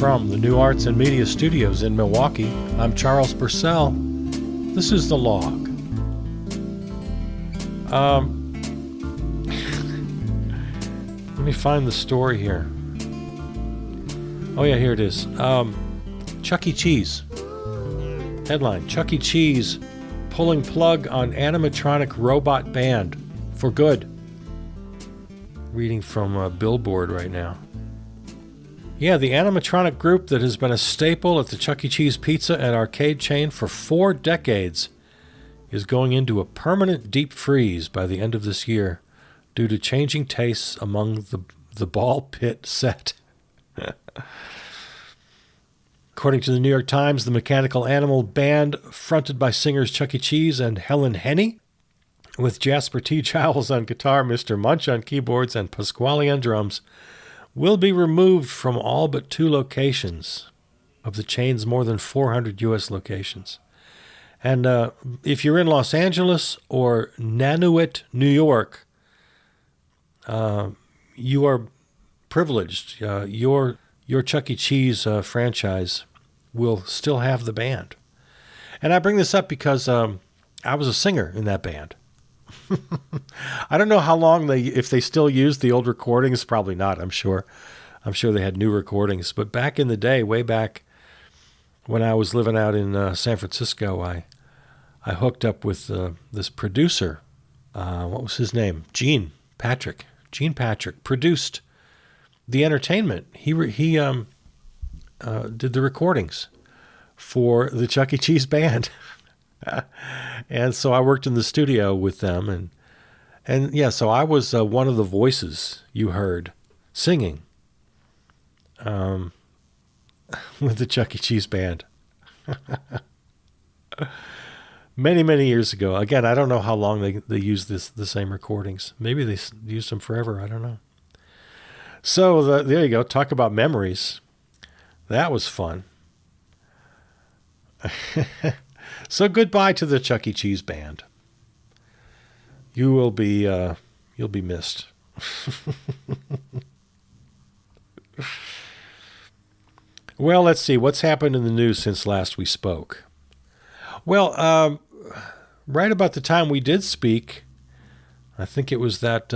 From the New Arts and Media Studios in Milwaukee, I'm Charles Purcell. This is The Log. Let me find the story here. Oh yeah, here it is. Chuck E. Cheese. Headline, Chuck E. Cheese pulling plug on animatronic robot band for good. Reading from Billboard right now. Yeah, the animatronic group that has been a staple at the Chuck E. Cheese pizza and arcade chain for 4 decades is going into a permanent deep freeze by the end of this year due to changing tastes among the ball pit set. According to the New York Times, the Mechanical Animal Band, fronted by singers Chuck E. Cheese and Helen Henney, with Jasper T. Giles on guitar, Mr. Munch on keyboards, and Pasquale on drums, will be removed from all but 2 locations of the chain's more than 400 U.S. locations. And if you're in Los Angeles or Nanuet, New York, you are privileged. Your Chuck E. Cheese franchise will still have the band. And I bring this up because I was a singer in that band. I don't know how long if they still use the old recordings, probably not, I'm sure. I'm sure they had new recordings. But back in the day, way back when I was living out in San Francisco, I hooked up with this producer. What was his name? Gene Patrick. Gene Patrick produced the entertainment. He did the recordings for the Chuck E. Cheese band. And so I worked in the studio with them, and yeah, so I was one of the voices you heard singing with the Chuck E. Cheese band many, many years ago. Again, I don't know how long they used the same recordings. Maybe they used them forever. I don't know. So there you go. Talk about memories. That was fun. So goodbye to the Chuck E. Cheese band. You will be you'll be missed. Well, let's see what's happened in the news since last we spoke. Well, right about the time we did speak, I think it was that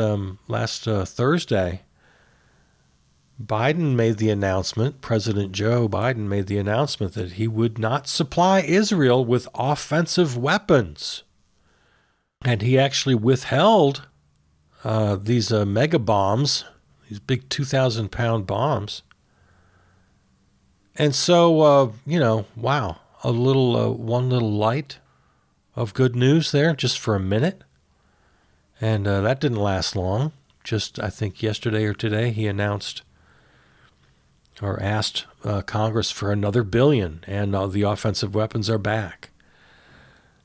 last Thursday, Biden made the announcement, President Joe Biden made the announcement that he would not supply Israel with offensive weapons. And he actually withheld these mega bombs, these big 2,000-pound bombs. And so, wow, one little light of good news there just for a minute. And that didn't last long. Just, I think yesterday or today, he announced or asked Congress for another $1 billion, and the offensive weapons are back.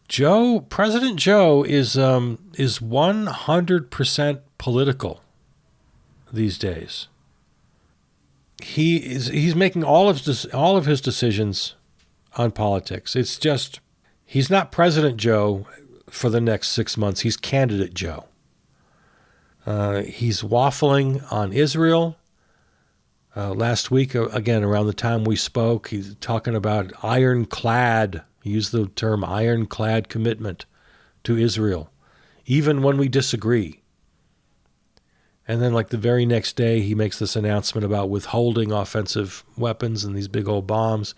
President Joe is 100% political these days. He's making all of his decisions on politics. It's just he's not President Joe for the next 6 months. He's candidate Joe. He's waffling on Israel. Last week, again, around the time we spoke, he's talking about ironclad. He used the term ironclad commitment to Israel, even when we disagree. And then, like the very next day, he makes this announcement about withholding offensive weapons and these big old bombs.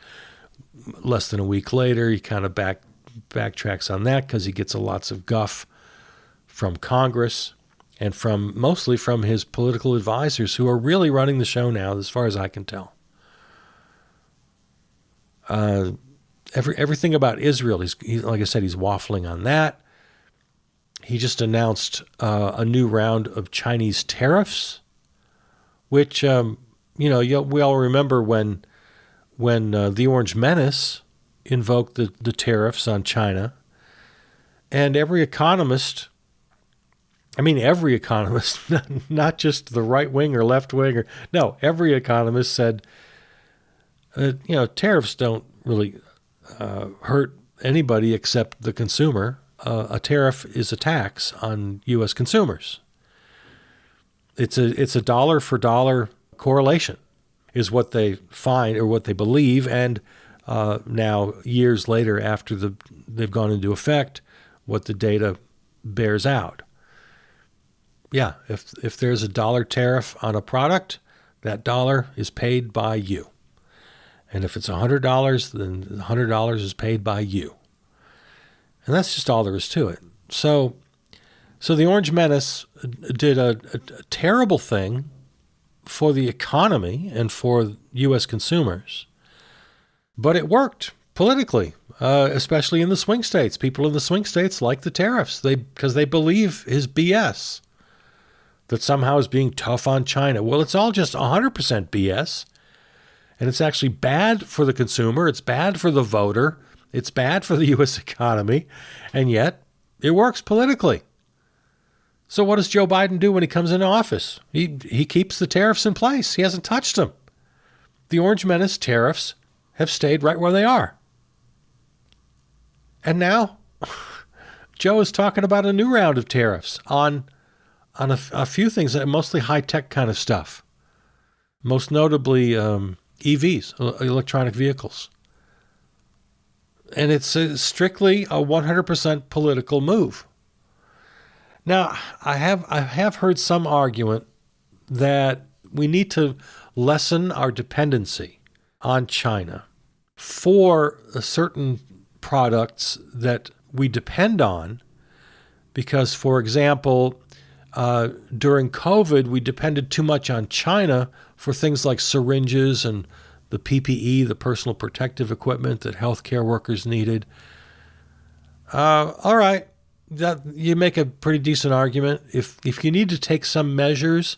Less than a week later, he kind of backtracks on that because he gets lots of guff from Congress. And mostly from his political advisors, who are really running the show now, as far as I can tell. Everything about Israel, like I said, he's waffling on that. He just announced a new round of Chinese tariffs, which we all remember when the Orange Menace invoked the tariffs on China, and every economist, not just the right wing or left wing, every economist said, tariffs don't really hurt anybody except the consumer. A tariff is a tax on U.S. consumers. It's a dollar for dollar correlation. is what they find or what they believe. And now, years later, after they've gone into effect, what the data bears out. Yeah, if there's a dollar tariff on a product, that dollar is paid by you. And if it's $100, then $100 is paid by you. And that's just all there is to it. So the Orange Menace did a terrible thing for the economy and for U.S. consumers. But it worked politically, especially in the swing states. People in the swing states like the tariffs because they believe his BS that somehow is being tough on China. Well, it's all just 100% BS. And it's actually bad for the consumer. It's bad for the voter. It's bad for the U.S. economy. And yet, it works politically. So what does Joe Biden do when he comes into office? He keeps the tariffs in place. He hasn't touched them. The Orange Menace tariffs have stayed right where they are. And now, Joe is talking about a new round of tariffs on a few things, mostly high-tech kind of stuff. Most notably, EVs, electronic vehicles. And it's strictly a 100% political move. Now, I have heard some argument that we need to lessen our dependency on China for certain products that we depend on because, for example, during COVID, we depended too much on China for things like syringes and the PPE, the personal protective equipment that healthcare workers needed. All right, that you make a pretty decent argument. If you need to take some measures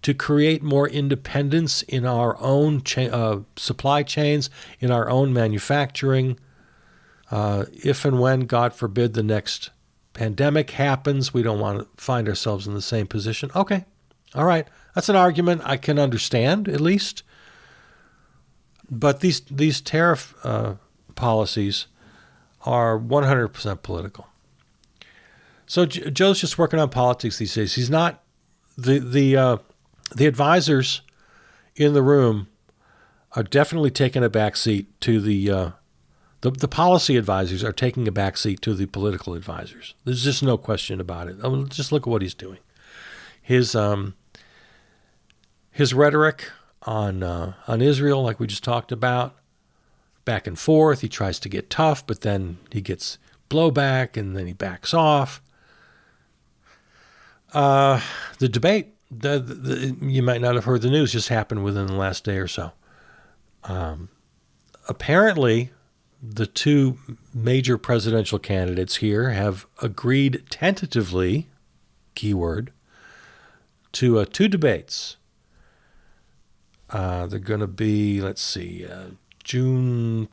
to create more independence in our own supply chains, in our own manufacturing, if and when, God forbid, the next pandemic happens, we don't want to find ourselves in the same position. Okay, all right. That's an argument I can understand, at least. But these tariff policies are 100% political. So Joe's just working on politics these days. He's not the advisors in the room are definitely taking a back seat to the policy advisors are taking a back seat to the political advisors. There's just no question about it. I mean, just look at what he's doing. His rhetoric on Israel, like we just talked about, back and forth. He tries to get tough, but then he gets blowback, and then he backs off. The debate, you might not have heard the news, just happened within the last day or so. Apparently, the two major presidential candidates here have agreed tentatively, keyword, to two debates. They're going to be, let's see, June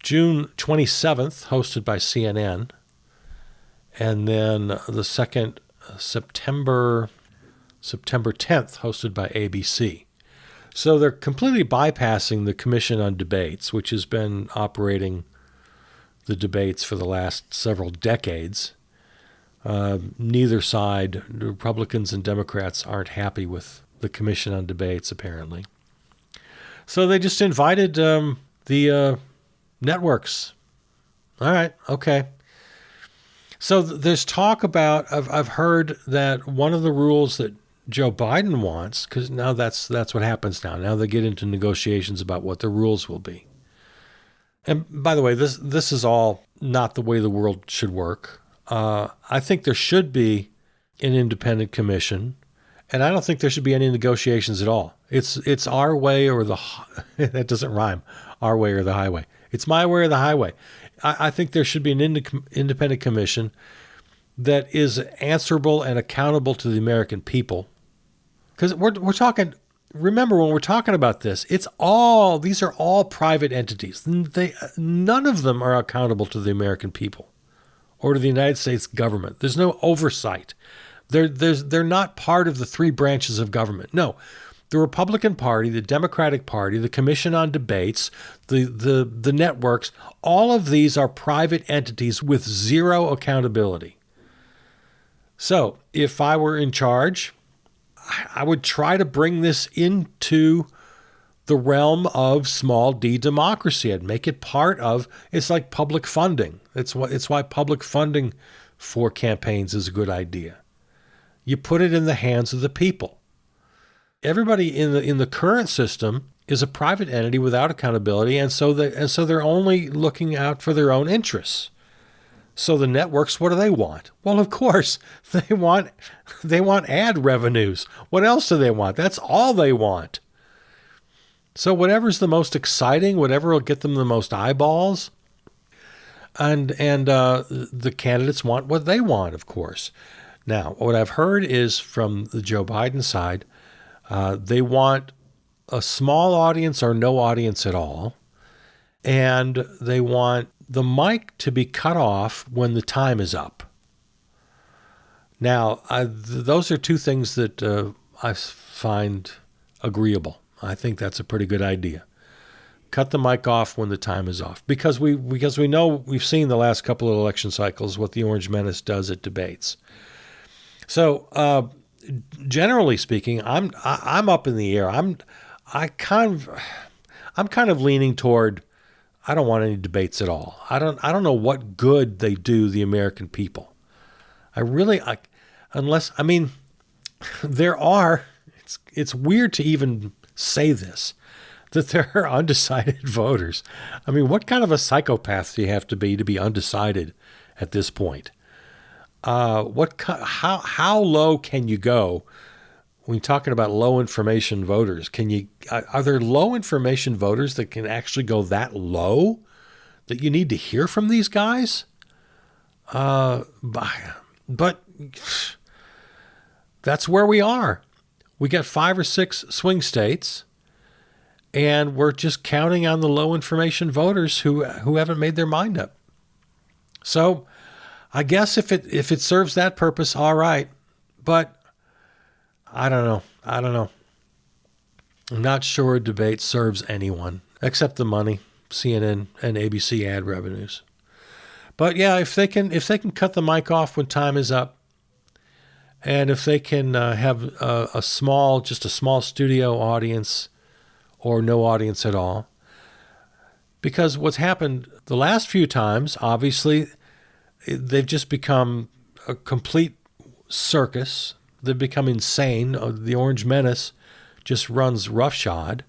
27th, hosted by CNN, and then the second, September 10th, hosted by ABC. So they're completely bypassing the Commission on Debates, which has been operating the debates for the last several decades. Neither side, Republicans and Democrats, aren't happy with the Commission on Debates, apparently. So they just invited the networks. All right, okay. So there's talk about, I've heard that one of the rules that Joe Biden wants, because now that's what happens now. Now they get into negotiations about what the rules will be. And by the way, this is all not the way the world should work. I think there should be an independent commission, and I don't think there should be any negotiations at all. It's our way or that doesn't rhyme, our way or the highway. It's my way or the highway. I think there should be an independent commission that is answerable and accountable to the American people. Because we're talking, remember when we're talking about this, these are all private entities. None of them are accountable to the American people or to the United States government. There's no oversight. They're not part of the three branches of government. No, the Republican Party, the Democratic Party, the Commission on Debates, the networks, all of these are private entities with zero accountability. So if I were in charge, I would try to bring this into the realm of small d democracy and make it part of, it's like public funding. It's why public funding for campaigns is a good idea. You put it in the hands of the people. Everybody in the current system is a private entity without accountability, and so they're only looking out for their own interests. So the networks, what do they want? Well, of course, they want ad revenues. What else do they want? That's all they want. So whatever's the most exciting, whatever will get them the most eyeballs, and the candidates want what they want, of course. Now, what I've heard is from the Joe Biden side, they want a small audience or no audience at all, and they want the mic to be cut off when the time is up. Now, those are two things that I find agreeable. I think that's a pretty good idea. Cut the mic off when the time is off, because we know, we've seen the last couple of election cycles what the Orange Menace does at debates. So generally speaking, I'm up in the air. I'm kind of leaning toward, I don't want any debates at all. I don't know what good they do the American people. There are. It's weird to even say this, that there are undecided voters. I mean, what kind of a psychopath do you have to be undecided at this point? How low can you go when you're talking about low information voters? Are there low information voters that can actually go that low that you need to hear from these guys? But that's where we are. We got 5 or 6 swing states, and we're just counting on the low information voters who haven't made their mind up. So I guess if it serves that purpose, all right. But I don't know. I'm not sure a debate serves anyone except the money, CNN and ABC ad revenues. But yeah, if they can cut the mic off when time is up, and if they can have a small studio audience or no audience at all, because what's happened the last few times, obviously, they've just become a complete circus. They've become insane. The Orange Menace just runs roughshod,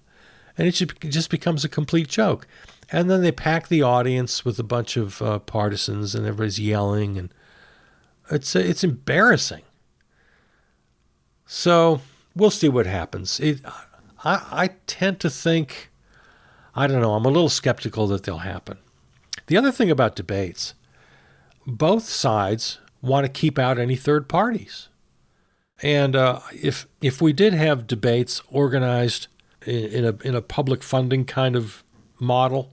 and it just becomes a complete joke. And then they pack the audience with a bunch of partisans, and everybody's yelling, and it's embarrassing. So we'll see what happens. I tend to think, I don't know, I'm a little skeptical that they'll happen. The other thing about debates, both sides want to keep out any third parties. And if we did have debates organized in a public funding kind of model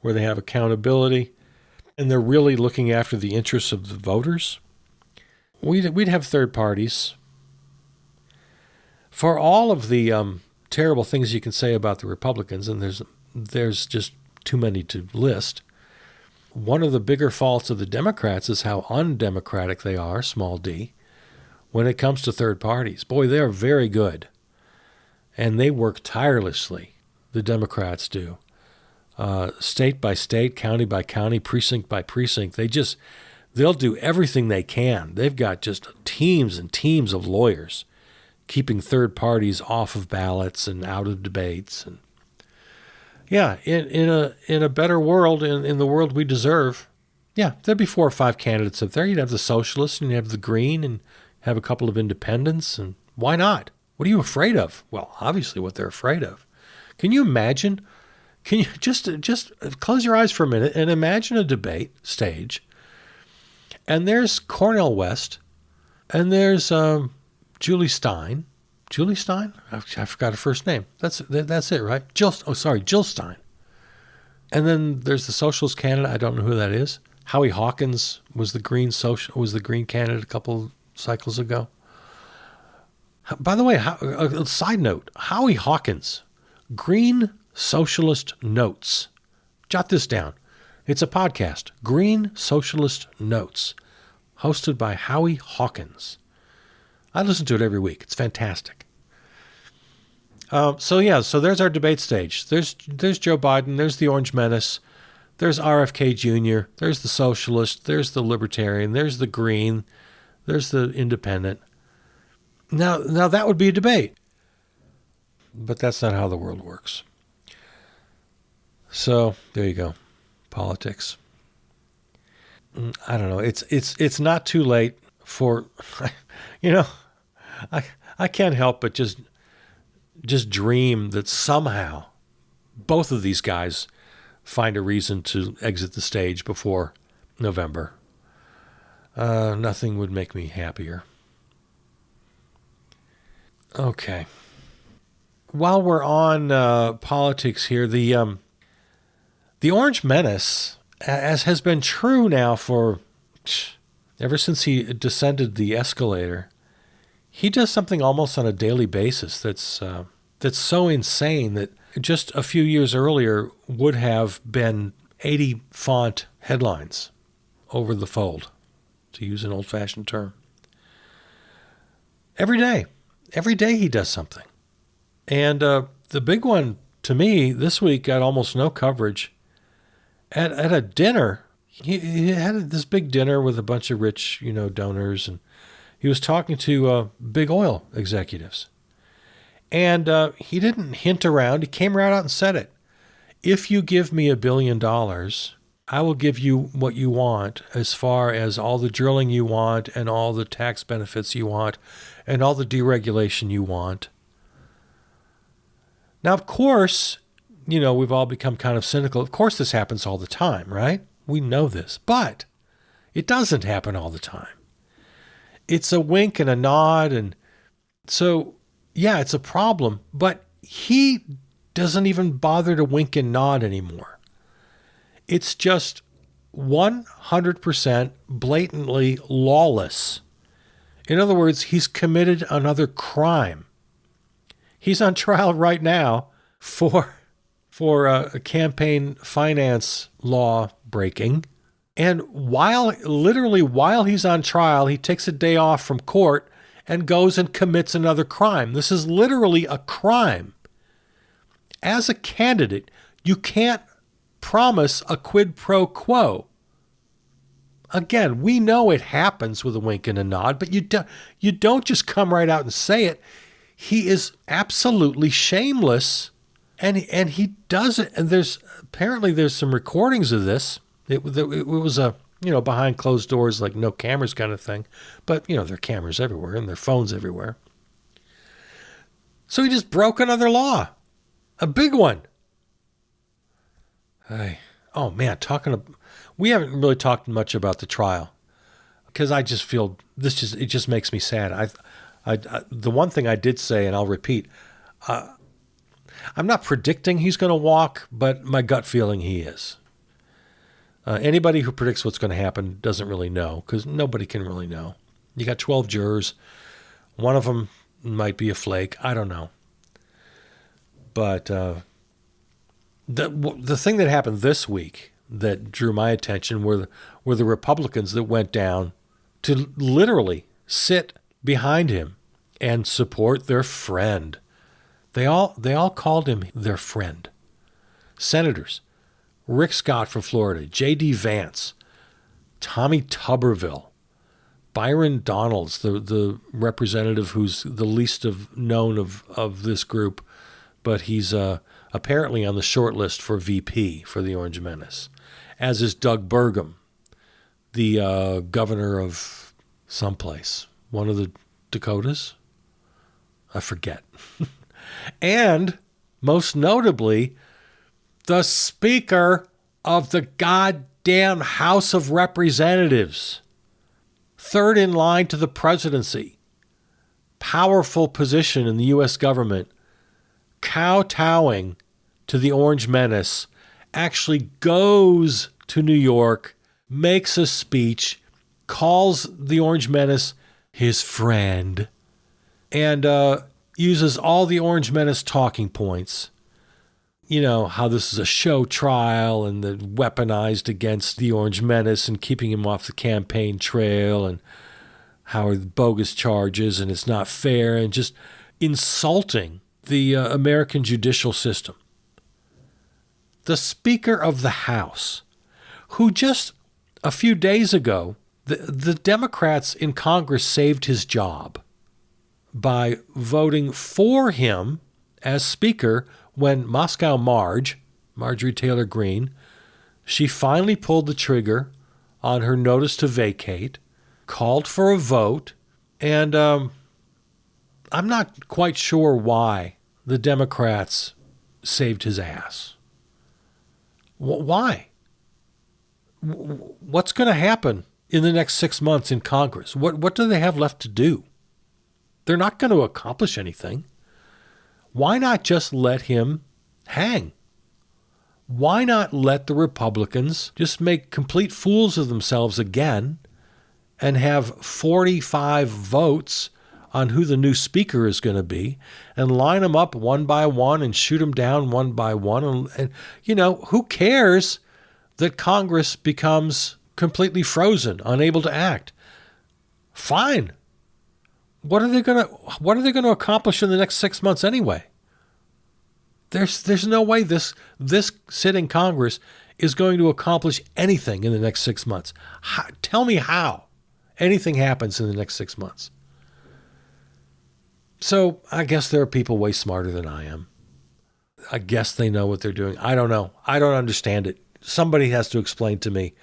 where they have accountability and they're really looking after the interests of the voters, we'd have third parties. For all of the terrible things you can say about the Republicans, and there's just too many to list, one of the bigger faults of the Democrats is how undemocratic they are, small d, when it comes to third parties. Boy, they are very good. And they work tirelessly, the Democrats do. State by state, county by county, precinct by precinct, they'll do everything they can. They've got just teams and teams of lawyers keeping third parties off of ballots and out of debates. And yeah, in a better world, in the world we deserve, yeah, there'd be 4 or 5 candidates up there. You'd have the socialists, and you'd have the green, and have a couple of independents, and why not? What are you afraid of? Well, obviously what they're afraid of. Can you imagine? Can you just close your eyes for a minute and imagine a debate stage, and there's Cornel West, and there's Julie Stein. Julie Stein? I forgot her first name. That's it, right? Jill Stein. And then there's the socialist candidate. I don't know who that is. Howie Hawkins was the green candidate a couple cycles ago. By the way, a side note, Howie Hawkins, Green Socialist Notes. Jot this down. It's a podcast, Green Socialist Notes, hosted by Howie Hawkins. I listen to it every week. It's fantastic. So there's our debate stage. There's Joe Biden. There's the Orange Menace. There's RFK Jr. There's the Socialist. There's the Libertarian. There's the Green. There's the Independent. Now that would be a debate. But that's not how the world works. So there you go. Politics. I don't know. It's not too late for, I can't help but just dream that somehow both of these guys find a reason to exit the stage before November. Nothing would make me happier. Okay. While we're on politics here, the Orange Menace, as has been true now for ever since he descended the escalator, he does something almost on a daily basis that's so insane that just a few years earlier would have been 80 font headlines over the fold, to use an old-fashioned term. Every day he does something. And the big one to me this week got almost no coverage. At a dinner, he had this big dinner with a bunch of rich, donors, and he was talking to big oil executives. And he didn't hint around. He came right out and said it. If you give me $1 billion, I will give you what you want as far as all the drilling you want and all the tax benefits you want and all the deregulation you want. Now, of course, we've all become kind of cynical. Of course, this happens all the time, right? We know this, but it doesn't happen all the time. It's a wink and a nod. And so, yeah, it's a problem, but he doesn't even bother to wink and nod anymore. It's just 100% blatantly lawless. In other words, he's committed another crime. He's on trial right now for a campaign finance law breaking. And while he's on trial, he takes a day off from court and goes and commits another crime. This is literally a crime. As a candidate, you can't promise a quid pro quo. Again, we know it happens with a wink and a nod, but you don't just come right out and say it. He is absolutely shameless, and he does it. And there's some recordings of this. It was a behind closed doors, like no cameras kind of thing, but there are cameras everywhere and there are phones everywhere. So he just broke another law, a big one. Oh man, we haven't really talked much about the trial because I just feel it just makes me sad. The one thing I did say, and I'll repeat, I'm not predicting he's going to walk, but my gut feeling he is. Anybody who predicts what's going to happen doesn't really know, because nobody can really know. You got 12 jurors. One of them might be a flake. I don't know. But the thing that happened this week that drew my attention were the Republicans that went down to literally sit behind him and support their friend. They all called him their friend. Senators, Rick Scott from Florida, J.D. Vance, Tommy Tuberville, Byron Donalds, the representative who's the least known of this group, but he's apparently on the short list for VP for the Orange Menace, as is Doug Burgum, the governor of someplace, one of the Dakotas. I forget. And most notably, the Speaker of the goddamn House of Representatives, third in line to the presidency, powerful position in the U.S. government, kowtowing to the Orange Menace, actually goes to New York, makes a speech, calls the Orange Menace his friend, and uses all the Orange Menace talking points. How this is a show trial and the weaponized against the Orange Menace and keeping him off the campaign trail, and how are the bogus charges and it's not fair, and just insulting the American judicial system. The Speaker of the House, who just a few days ago, the Democrats in Congress saved his job by voting for him as Speaker when Marjorie Taylor Greene, she finally pulled the trigger on her notice to vacate, called for a vote, and I'm not quite sure why the Democrats saved his ass. Why? What's going to happen in the next 6 months in Congress? What do they have left to do? They're not going to accomplish anything. Why not just let him hang? Why not let the Republicans just make complete fools of themselves again and have 45 votes on who the new speaker is going to be and line them up one by one and shoot them down one by one? And who cares that Congress becomes completely frozen, unable to act? Fine. What are they going to accomplish in the next 6 months anyway? There's no way this sitting Congress is going to accomplish anything in the next 6 months. Tell me how anything happens in the next 6 months. So I guess there are people way smarter than I am. I guess they know what they're doing. I don't know. I don't understand it. Somebody has to explain to me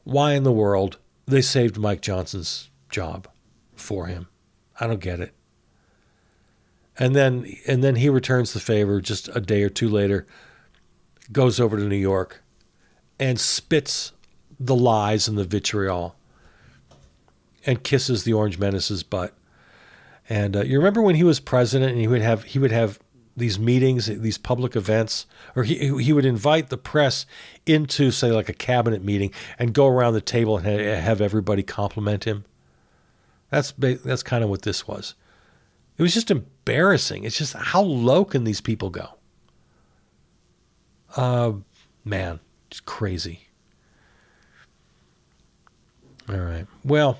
why in the world they saved Mike Johnson's job for him. I don't get it. And then he returns the favor just a day or two later, goes over to New York, and spits the lies and the vitriol, and kisses the Orange Menace's butt. And you remember when he was president, and he would have these meetings, these public events, or he would invite the press into, say, like a cabinet meeting, and go around the table and have everybody compliment him. That's kind of what this was. It was just embarrassing. It's just, how low can these people go? Man, it's crazy. All right. Well,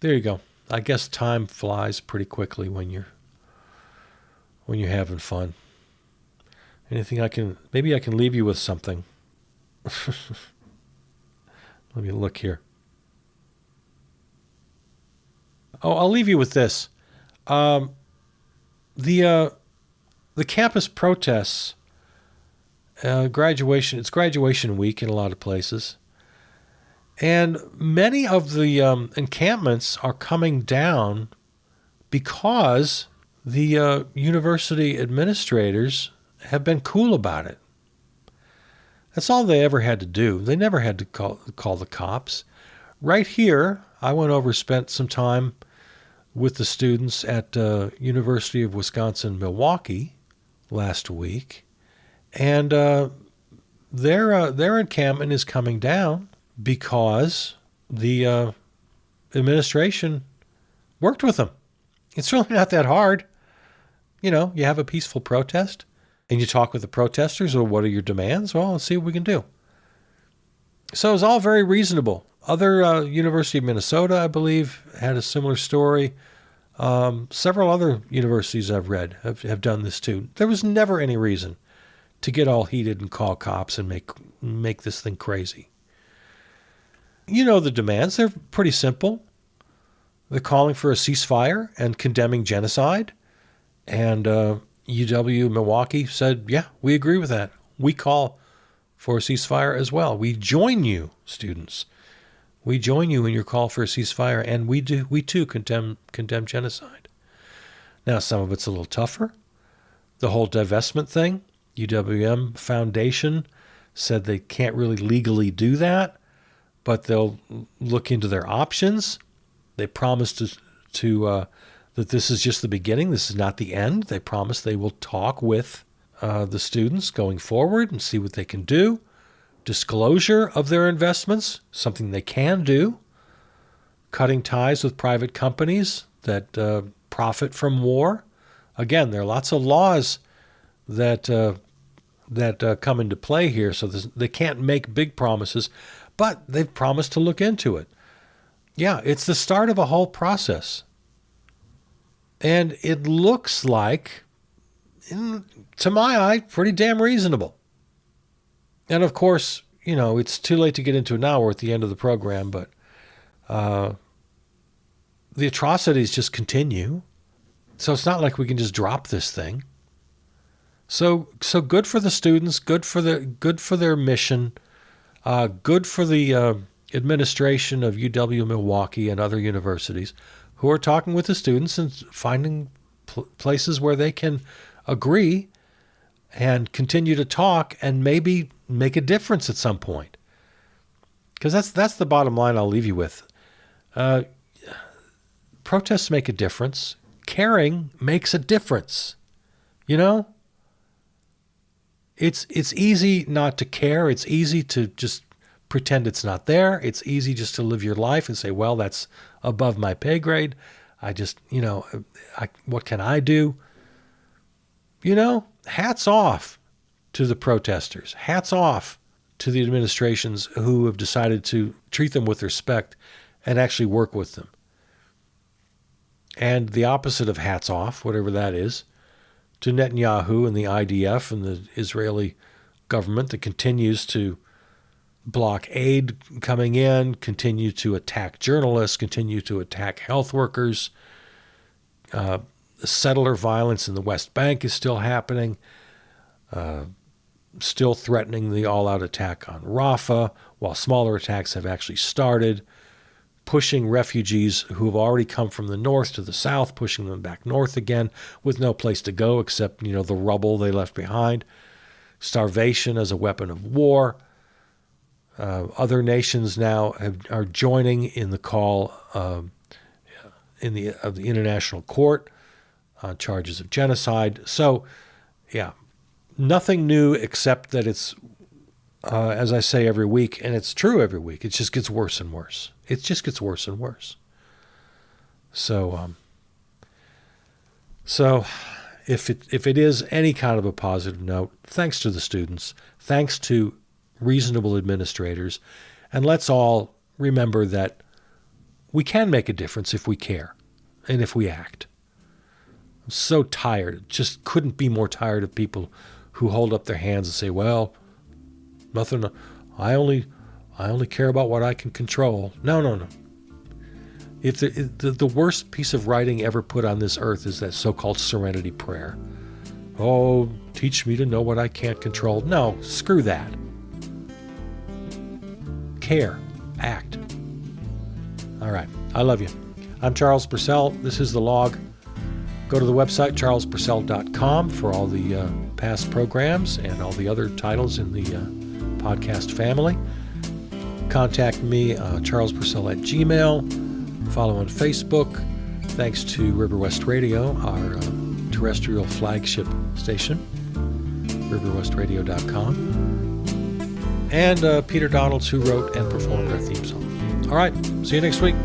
there you go. I guess time flies pretty quickly when you're having fun. Maybe I can leave you with something. Let me look here. Oh, I'll leave you with this. The campus protests, it's graduation week in a lot of places. And many of the encampments are coming down because the university administrators have been cool about it. That's all they ever had to do. They never had to call the cops. Right here, I went over, spent some time with the students at University of Wisconsin-Milwaukee last week, and their encampment is coming down because the administration worked with them. It's really not that hard. You have a peaceful protest, and you talk with the protesters, or what are your demands? Well, let's see what we can do. So it's all very reasonable. Other University of Minnesota, I believe, had a similar story. Several other universities I've read have done this too. There was never any reason to get all heated and call cops and make this thing crazy. The demands, they're pretty simple. They're calling for a ceasefire and condemning genocide. And UW Milwaukee said, yeah, we agree with that. We call for a ceasefire as well. We join you, students. We join you in your call for a ceasefire, and we too condemn genocide. Now, some of it's a little tougher. The whole divestment thing, UWM Foundation said they can't really legally do that, but they'll look into their options. They promised that this is just the beginning. This is not the end. They promised they will talk with the students going forward and see what they can do. Disclosure of their investments, something they can do. Cutting ties with private companies that profit from war. Again, there are lots of laws that come into play here, so they can't make big promises, but they've promised to look into it. Yeah, it's the start of a whole process. And it looks like, to my eye, pretty damn reasonable. And of course, it's too late to get into it now. We're at the end of the program, but the atrocities just continue. So it's not like we can just drop this thing. So good for the students, good for their mission, good for the administration of UW Milwaukee and other universities who are talking with the students and finding places where they can agree and continue to talk and maybe make a difference at some point. Because that's the bottom line I'll leave you with. Protests make a difference. Caring makes a difference. It's easy not to care. It's easy to just pretend it's not there. It's easy just to live your life and say, well, that's above my pay grade. I just, what can I do? Hats off to the protesters. Hats off to the administrations who have decided to treat them with respect and actually work with them. And the opposite of hats off, whatever that is, to Netanyahu and the IDF and the Israeli government that continues to block aid coming in, continue to attack journalists, continue to attack health workers. The settler violence in the West Bank is still happening, still threatening the all-out attack on Rafah, while smaller attacks have actually started, pushing refugees who have already come from the north to the south, pushing them back north again with no place to go except, the rubble they left behind. Starvation as a weapon of war. Other nations now are joining in the call of the International Court on charges of genocide. So, yeah, nothing new except that it's, as I say every week, and it's true every week, it just gets worse and worse. It just gets worse and worse. So if it is any kind of a positive note, thanks to the students, thanks to reasonable administrators, and let's all remember that we can make a difference if we care and if we act. I'm so tired, just couldn't be more tired of people who hold up their hands and say, well, nothing, I only care about what I can control. No. If the worst piece of writing ever put on this earth is that so-called serenity prayer. Oh, teach me to know what I can't control. No, screw that. Care. Act. All right. I love you. I'm Charles Purcell. This is The Log. Go to the website, charlespurcell.com, for all the past programs and all the other titles in the podcast family. Contact me, charlespurcell@gmail. Follow on Facebook. Thanks to River West Radio, our terrestrial flagship station, riverwestradio.com. And Peter Donalds, who wrote and performed our theme song. All right, see you next week.